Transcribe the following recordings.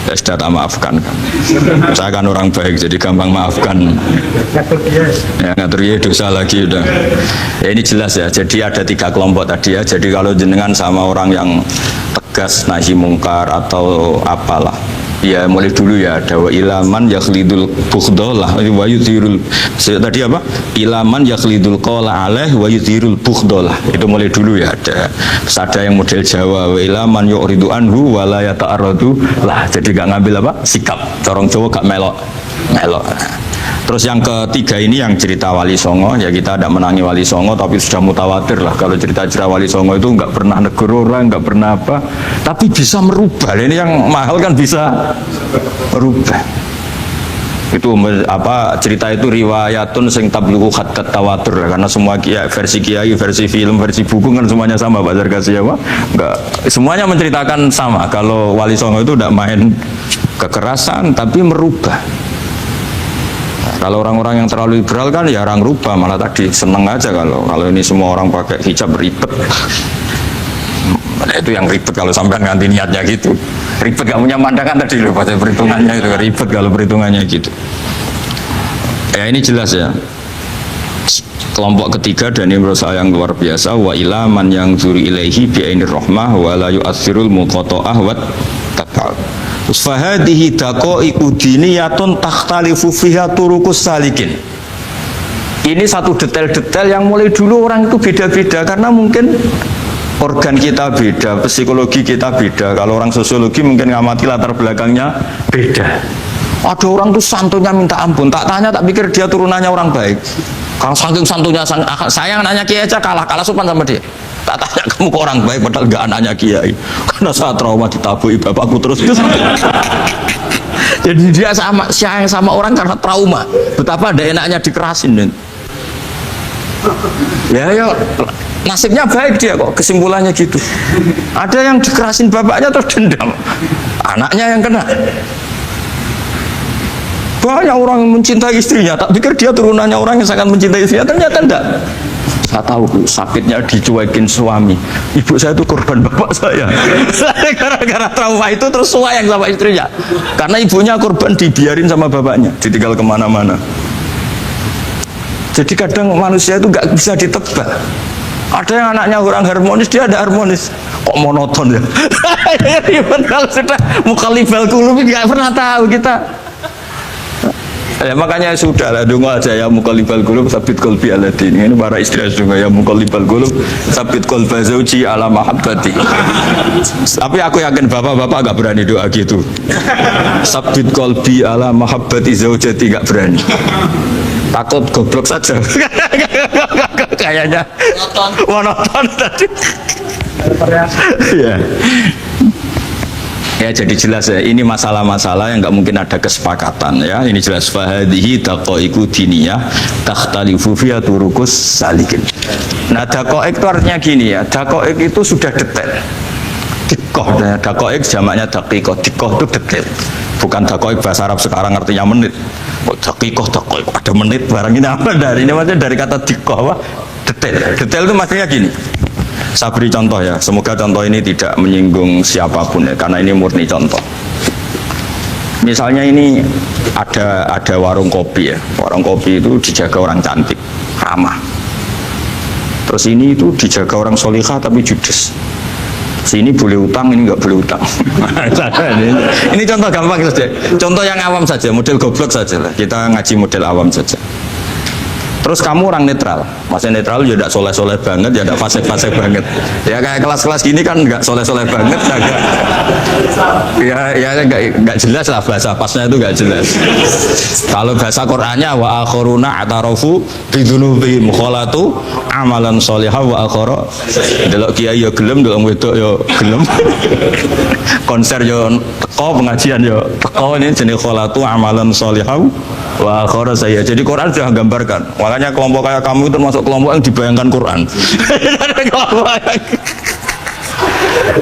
Ya sudah tak maafkan kan. Saya kan orang baik jadi gampang maafkan. Ya ngatur ya dosa lagi udah. Ya ini jelas ya. Jadi ada 3 kelompok tadi ya. Jadi kalau jenengan sama orang yang tegas nahi mungkar atau apalah, ya mulai dulu ya ada wa ilaman yakhlidul bukhdolah wa yudhirul tadi apa ilaman yakhlidul qawla alaih wa yudhirul bukhdolah, itu mulai dulu ya ada. Terus ada yang model Jawa wa ilaman yu'ridu anhu wa la yata'arradu lah, jadi gak ngambil apa sikap, corong Jawa gak melok. Terus yang ketiga ini yang cerita Wali Songo, ya kita tidak menangi Wali Songo tapi sudah mutawatir lah kalau cerita-cerita Wali Songo itu nggak pernah negur orang, nggak pernah apa, tapi bisa merubah. Ini yang mahal kan bisa merubah. Itu apa cerita itu riwayatun sing tablughu hatta tawatur, karena semua versi kiai, versi film, versi buku kan semuanya sama Pak Zarkasi ya Pak. Enggak, semuanya menceritakan sama kalau Wali Songo itu tidak main kekerasan tapi merubah. Kalau orang-orang yang terlalu liberal kan ya orang rubah, malah tadi seneng aja kalau ini semua orang pakai hijab ribet. Itu yang ribet kalau sampai ganti niatnya gitu. Ribet gak punya pandangan tadi loh pada perhitungannya itu, ribet kalau perhitungannya gitu. Ya ini jelas ya. Kelompok ketiga dan ini menurut saya yang luar biasa, wa ilaman yang zuri ilaihi bi'ainir rahmah wa la yu'athirul muqata'ah wa tatal. Fahadihi daqaiqu diniyatun takhtalifu fiha turuqus salikin. Ini satu detail-detail yang mulai dulu orang itu beda-beda karena mungkin organ kita beda, psikologi kita beda. Kalau orang sosiologi mungkin ngamati latar belakangnya beda. Ada orang tuh santunya minta ampun, tak tanya tak pikir dia turunannya orang baik. Kalau saking santunya saya nanya kiai aja kalah sopan sama dia. Tak tanya kamu ke orang baik padahal gak anaknya kiai, karena saat trauma ditabui bapakku terus. Jadi dia sayang sama orang karena trauma, betapa ada enaknya dikerasin. Ya nasibnya baik dia kok, kesimpulannya gitu. Ada yang dikerasin bapaknya terus dendam, anaknya yang kena. Banyak orang yang mencintai istrinya, tak pikir dia turunannya orang yang sangat mencintai istrinya, ternyata enggak. Saya tahu sakitnya dicuekin suami. Ibu saya itu korban bapak saya. Gara-gara trauma itu terus sayang sama istrinya. Karena ibunya korban dibiarin sama bapaknya, ditinggal kemana-mana. Jadi kadang manusia itu nggak bisa ditebak. Ada yang anaknya kurang harmonis, dia ada harmonis. Kok monoton ya? Kalau sudah mukhalifal qulub nggak pernah tahu kita. Ya makanya sudah lah, dungo aja ya mukhalifal qulub sabit qalbi ala din. Ini para istri dungo ya mukhalifal qulub sabit qalba zauji ala mahabbati. Tapi aku yakin bapak-bapak gak berani doa gitu. Sabit qalbi ala mahabbati zaujati gak berani. Takut goblok saja. Kayaknya monoton tadi. Ya. Ya jadi jelas ya, ini masalah-masalah yang nggak mungkin ada kesepakatan ya. Ini jelas fahadihi daqaiqu diniyah takhtalifu fiha turuqus salikin. Nah daqaiq itu artinya gini ya, daqaiq itu sudah detail. Dikoh, daqaiq jamaknya daqiqah, dikoh itu detail. Bukan daqaiq bahasa Arab sekarang artinya menit. Oh daqiqah, daqaiq ada menit barang ini apa dari ini maksudnya dari kata dikoh apa? Detail. Detail itu maksudnya gini. Saya beri contoh ya, semoga contoh ini tidak menyinggung siapapun ya, karena ini murni contoh. Misalnya ini ada warung kopi ya, warung kopi itu dijaga orang cantik, ramah. Terus ini itu dijaga orang solihah tapi judes. Sini boleh utang, ini nggak boleh utang. Ini contoh gampang saja, contoh yang awam saja, model goblok saja lah. Kita ngaji model awam saja. Terus kamu orang netral, maksudnya netral ya tidak soleh-soleh banget, ya tidak fasik-fasik banget. Ya kayak kelas-kelas gini kan nggak soleh-soleh banget, ya nggak jelas lah bahasa pasnya itu nggak jelas. Kalau bahasa Qurannya wa akhiruna atarafu bidunubihim kholatu amalan solihah wa akhara. Delok kiai ya gelem, delok wedok ya gelem. Konser ya teko, pengajian ya teko, ini jenis kholatu amalan solihah wa akhara saya. Jadi Quran sudah gambarkan. Makanya kelompok kayak kamu itu termasuk kelompok yang dibayangkan Quran.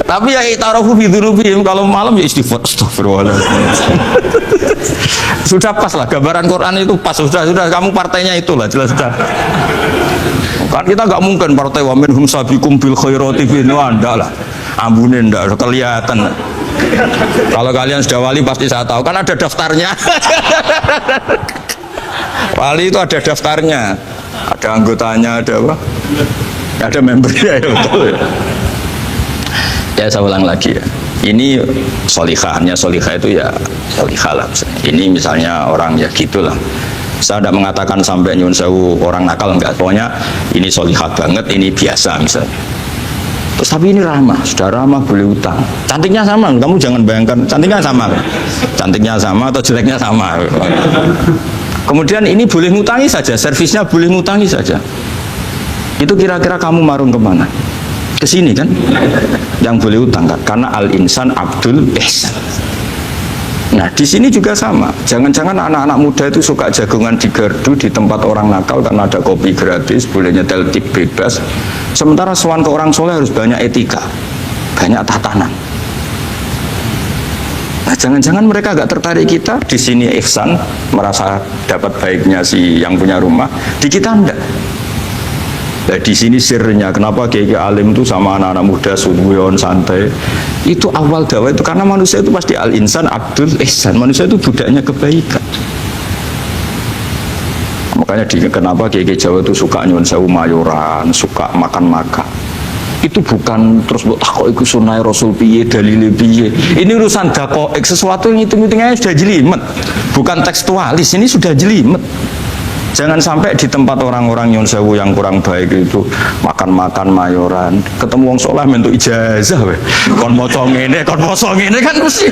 Tapi ya itarafu bidunubihim, kalau malam ya istighfar, astagfirullahaladzim. Sudah pas lah gambaran Quran itu pas, sudah kamu partainya itulah jelas sudah. Kan kita nggak mungkin partai wa minhum sabiqum bil khairati bin anda lah. Ambunin ndak kelihatan. Kalau kalian sudah wali pasti saya tahu, kan ada daftarnya. Wali itu ada daftarnya, ada anggotanya, ada apa? Ada membernya ya, betul ya. Ya saya ulang lagi ya. Ini solihahnya, solihah itu ya solihah lah. Ini misalnya orang ya gitulah. Saya tidak mengatakan sampai nyun sewu orang nakal, enggak. Pokoknya ini solihah banget, ini biasa misalnya. Terus tapi ini ramah, sudah ramah boleh utang. Cantiknya sama, kamu jangan bayangkan cantiknya sama. Cantiknya sama atau jeleknya sama. Kemudian ini boleh ngutangi saja, servisnya boleh ngutangi saja. Itu kira-kira kamu marung kemana? Ke sini kan? Yang boleh utang kan? Karena al-insan abdul ihsan. Nah di sini juga sama. Jangan-jangan anak-anak muda itu suka jagongan di gardu di tempat orang nakal karena ada kopi gratis, boleh nyetel tip bebas. Sementara sowan ke orang soleh harus banyak etika, banyak tatanan. Nah jangan-jangan mereka agak tertarik kita di sini ihsan, merasa dapat baiknya si yang punya rumah, di kita enggak. Nah, di sini sirnya kenapa kiai alim itu sama anak-anak muda subuyon santai. Itu awal dakwah itu karena manusia itu pasti al-insan abdul ihsan. Manusia itu budaknya kebaikan. Makanya kenapa kiai Jawa itu suka nyuwun sewu mayoran, suka makan-makan. Itu bukan terus buat takok iku sunah Rasul piye dalile piye. Ini urusan dakoek, sesuatu yang hitung-hitungannya sudah jelimet. Bukan tekstualis, ini sudah jelimet. Jangan sampai di tempat orang-orang nyun sewu yang kurang baik itu makan-makan mayoran, ketemu wong soleh mentuk ijazah weh. Kon maca ngene, kon maca ngene kan mesti.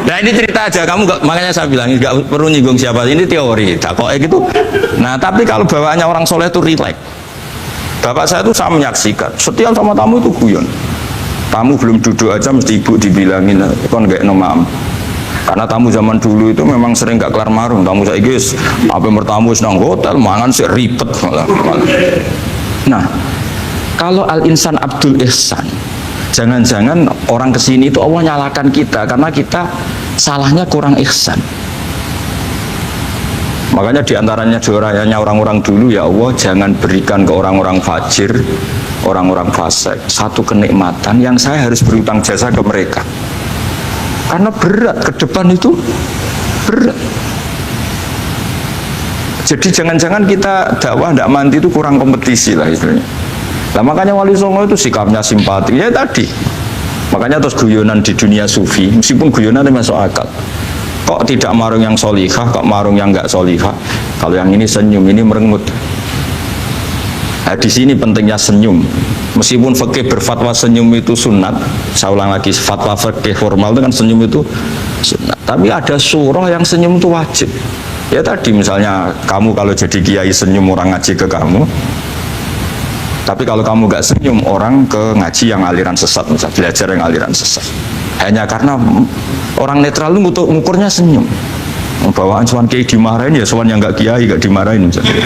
Nah ini cerita aja, kamu gak, makanya saya bilang enggak perlu nyinggung siapa, ini teori. Dakoek itu. Nah, tapi kalau bawaannya orang soleh itu rileks. Bapak saya itu saya menyaksikan, setiap sama tamu itu guyon. Tamu belum duduk aja mesti ibu dibilangin kon gak nomam. Karena tamu zaman dulu itu memang sering gak kelar marung. Tamu saya guys, apa mertamu senang hotel, mangan sih ribet malah. Nah, kalau al-insan abdul ihsan, jangan-jangan orang kesini itu Allah nyalakan kita karena kita salahnya kurang ihsan. Makanya diantaranya doanya orang-orang dulu, ya Allah jangan berikan ke orang-orang fajir, orang-orang fasik satu kenikmatan yang saya harus berutang jasa ke mereka. Karena berat, ke depan itu berat. Jadi jangan-jangan kita dakwah tidak mandi itu kurang kompetisi lah istilahnya. Nah makanya Wali Songo itu sikapnya simpati. Ya tadi, makanya terus guyonan di dunia sufi, meskipun guyonan itu masuk akal. Kok tidak marung yang solihah, kok marung yang nggak solihah? Kalau yang ini senyum, ini merengut. Nah, di sini pentingnya senyum. Meskipun fikih berfatwa senyum itu sunat, saya ulang lagi, fatwa fikih formal itu kan senyum itu sunat. Tapi ada surah yang senyum itu wajib. Ya tadi misalnya kamu kalau jadi kiai senyum orang ngaji ke kamu. Tapi kalau kamu gak senyum orang ke ngaji yang aliran sesat, misalnya belajar yang aliran sesat. Hanya karena orang netral itu ngukurnya senyum. Bawaan sowan kiai dimarahin ya sowan yang gak kiai gak dimarahin misalnya.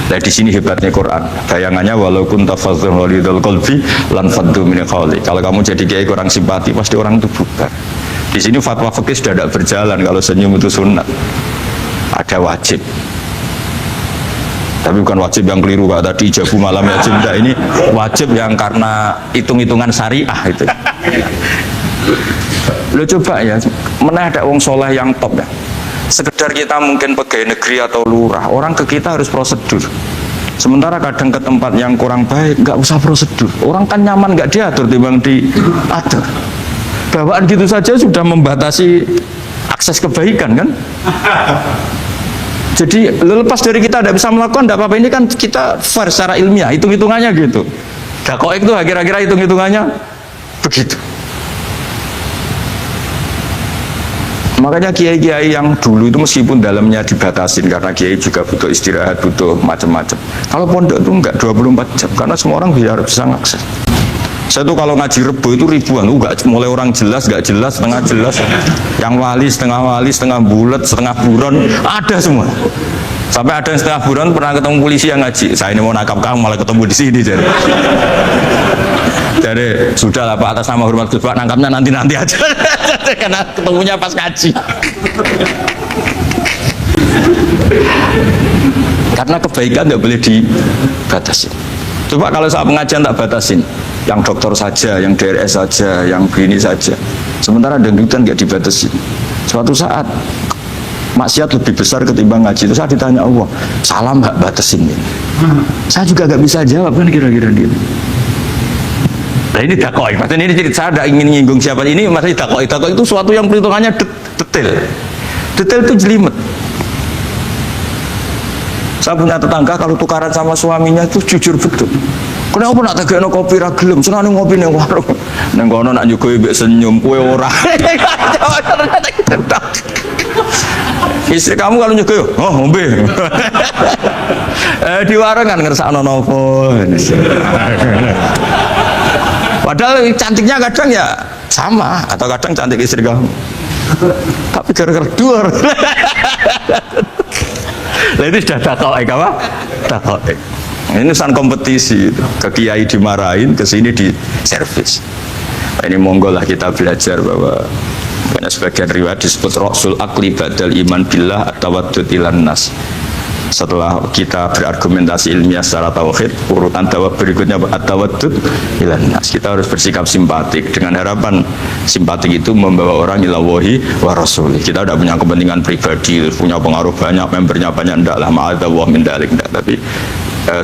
Nah di sini hebatnya Quran. Bayangannya walaupun tafadzul walidul qalbi lan faddu min qawli. Kalau kamu jadi kiai kurang simpati pasti orang itu bubar. Di sini fatwa fikih sudah tidak berjalan kalau senyum itu sunat. Ada wajib. Tapi bukan wajib yang keliru Pak tadi jabu malam ya cinta, ini wajib yang karena hitung-hitungan syariah itu. Lo coba ya, mana ada wong soleh yang top ya. Sekedar kita mungkin pegawai negeri atau lurah, orang ke kita harus prosedur. Sementara kadang ke tempat yang kurang baik, nggak usah prosedur. Orang kan nyaman nggak diatur, timbang diatur. Bawaan gitu saja sudah membatasi akses kebaikan kan? Jadi lepas dari kita tidak bisa melakukan, tidak apa-apa. Ini kan kita fair secara ilmiah, hitung-hitungannya gitu. Dakoek itu kira-kira hitung-hitungannya begitu. Makanya kiai-kiai yang dulu itu meskipun dalamnya dibatasin karena kiai juga butuh istirahat, butuh macam-macam. Kalau pondok itu enggak 24 jam karena semua orang biar bisa ngakses. Saya tuh kalau ngaji Rebo itu ribuan, enggak mulai orang jelas, enggak jelas, setengah jelas, yang wali, setengah bulat, setengah buron, ada semua. Sampai ada yang setengah buron pernah ketemu polisi yang ngaji. Saya ini mau nangkap kamu malah ketemu di sini jadi. Jadi sudah lah Pak, atas nama hormat Gus Pak, nangkapnya nanti aja. Karena ketemunya pas ngaji. Karena kebaikan nggak boleh dibatasi. Coba kalau saat pengajian tak batasin, yang dokter saja, yang DRS saja, yang begini saja. Sementara dangdutan nggak dibatasi. Suatu saat maksiat lebih besar ketimbang ngaji. Terus saya ditanya Allah, salam nggak batasin ini? Saya juga nggak bisa jawab kan kira-kira gitu. Nah ini dakoi, maksudnya ini cerita saya tidak ingin nyinggung siapa ini, maksudnya dakoi. Dakoi itu suatu yang perhitungannya detail. Detail itu jelimet. Saya punya tetangga kalau tukaran sama suaminya itu jujur betul. Kenapa nak tegakno kopi ra gelem, senane ngopi ning warung. Nang kono nak nyugoi mbek senyum kowe ora. Istri kamu kalau nyugoi, oh ngombe. Di warung kan ngersakno nopo. Padahal cantiknya kadang ya sama, atau kadang cantik istri kamu. Tapi gara-gara dua. Lah itu sudah takoek apa? Takoek. Ini urusan kompetisi, ke kiai dimarahin, ke sini di servis. Nah, ini monggo lah kita belajar bahwa banyak sebagian riwayat disebut Rasul akli badal iman billah at-tawaddud ilan nas. Setelah kita berargumentasi ilmiah secara tauhid, urutan jawab berikutnya at-tawaddud ilan nas. Kita harus bersikap simpatik dengan harapan simpatik itu membawa orang ila wahi wa rasulih. Kita tidak punya kepentingan pribadi, punya pengaruh banyak, membernya banyak, ndaklah ma'adzallah min dalik, ndak. Tapi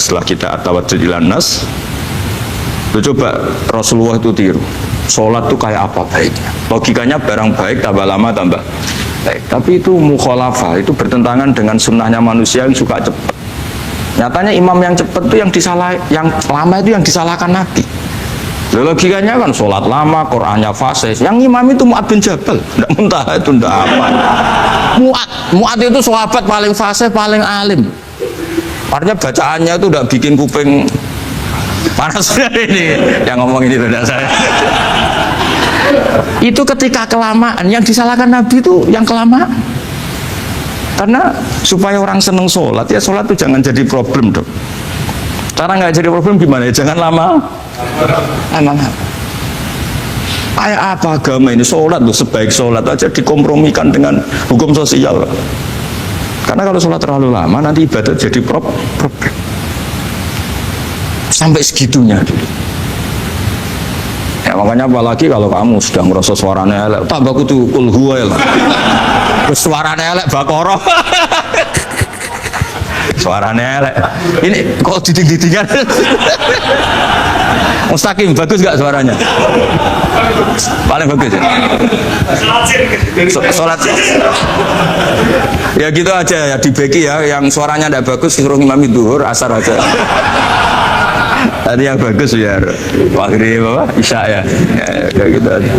setelah kita at-tawaddud ilan nas, coba Rasulullah itu tiru. Sholat itu kayak apa baiknya? Logikanya barang baik tambah lama tambah baik. Tapi itu mukhalafah, itu bertentangan dengan sunnahnya manusia yang suka cepat. Nyatanya imam yang cepat itu yang lama itu yang disalahkan Nabi. Logikanya kan sholat lama, Qur'annya fasih. Yang imam itu Mu'ad bin Jabal, tidak muntah itu tidak apa. Mu'ad itu sahabat paling fasih, paling alim. Artinya bacaannya itu udah bikin kuping panas ini. Yang ngomong ini tidak saya. Itu ketika kelamaan, yang disalahkan Nabi itu yang kelamaan. Karena supaya orang seneng sholat, ya sholat itu jangan jadi problem dong. Cara nggak jadi problem gimana ya? Jangan lama. Emang kayak apa agama ini? Sholat tuh sebaik sholat aja dikompromikan dengan hukum sosial. Karena kalau sholat terlalu lama nanti ibadah jadi problem. Sampai segitunya dulu. Ya makanya apalagi kalau kamu sudah ngerasa suaranya elek, tambah kudu kul huwa lah. Suaranya elek Baqarah. Suaranya elek. Ini kok diting-ditingan. Mustaqim bagus gak suaranya? Paling bagus ya. Sholat. Ya gitu aja ya di beki ya, yang suaranya tidak bagus suruh imami duhur asar aja. Tadi yang bagus biar maghrib apa isya ya, kayak gitu aja.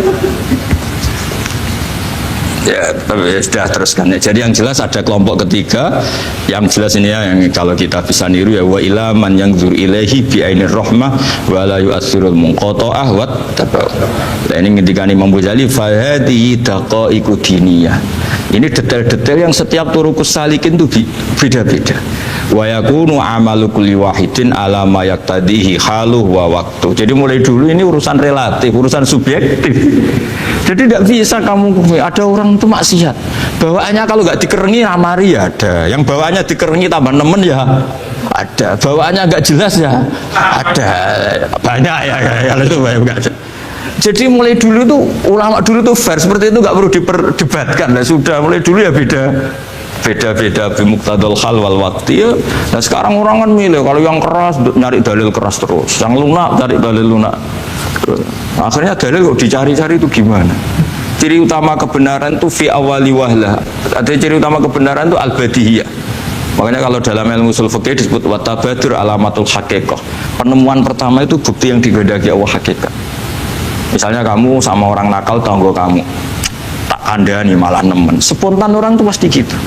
Ya tapi sudah teruskan ya. Jadi yang jelas ada kelompok ketiga yang jelas ini ya, yang kalau kita bisa niru ya, wa ila man yanzur ilaihi bi ainir rahmah wa la yu'athirul munqata'ah wa tabau. Nah, ini ketika Imam Ghazali fa hadhihi daqaiqu diniyah. Ini detail-detail yang setiap turukus salikin itu beda-beda. Wa yakunu amalu kulli wahidin ala ma yaqtadihi haluh wa waktu. Jadi mulai dulu ini urusan relatif, urusan subjektif. Jadi tidak bisa kamu ada orang itu maksiat. Bawaannya kalau nggak dikerengi amari ya ada. Yang bawaannya dikerengi tambah nemen ya ada. Bawaannya nggak jelas ya ada. Banyak ya kalau itu banyak nggak ada. Jadi mulai dulu tuh ulama dulu tuh fair seperti itu nggak perlu diperdebatkan. Nah, sudah mulai dulu ya beda bimuqtadal hal wal waqti ya. Nah sekarang orang kan milih, kalau yang keras nyari dalil keras terus, yang lunak cari dalil lunak. Akhirnya dalil kok dicari-cari itu gimana? Ciri utama kebenaran itu fi awali wahlah. Ada ciri utama kebenaran itu al-badihiyah. Makanya kalau dalam ilmu ushul fikih disebut watabadur alamatul haqiqah. Penemuan pertama itu bukti yang digedaki Allah hakikat. Misalnya kamu sama orang nakal tanggo kamu, tak kandani malah nemen. Spontan orang itu pasti gitu.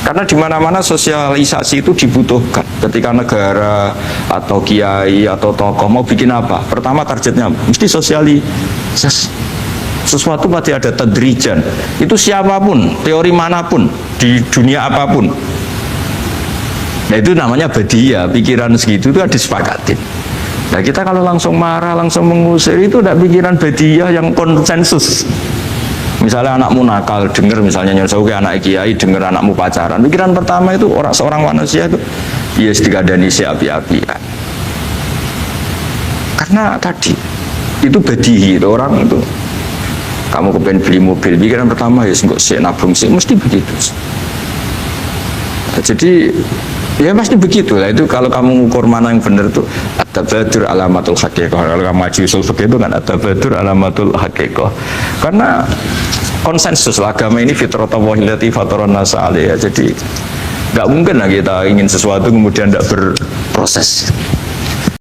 Karena di mana-mana sosialisasi itu dibutuhkan. Ketika negara atau kiai atau tokoh mau bikin apa, pertama targetnya mesti sosialisasi. Sesuatu pasti ada tadrijan. Itu siapapun, teori manapun, di dunia apapun. Nah itu namanya badiyah. Pikiran segitu itu disepakatin. Nah kita kalau langsung marah, langsung mengusir, itu tidak pikiran badiyah yang konsensus. Misalnya anakmu nakal, dengar misalnya nyuruh anak kiai, dengar anakmu pacaran. Pikiran pertama itu seorang manusia itu, yes dikadani si api-apian. Karena tadi itu badihi, itu orang itu Kamu kepengen beli mobil, pikiran pertama ya nggak sih nabung sih, mesti begitu. Jadi ya pasti begitu lah. Itu kalau kamu mengukur mana yang benar tuh at-tabadur alamatul haqiqah. Kalau kamu ngaji usul fikih itu kan at-tabadur alamatul haqiqah. Karena konsensus lah, agama ini fitratallahi allati fataran nasa 'alaiha. Jadi nggak mungkin lah kita ingin sesuatu kemudian tidak berproses.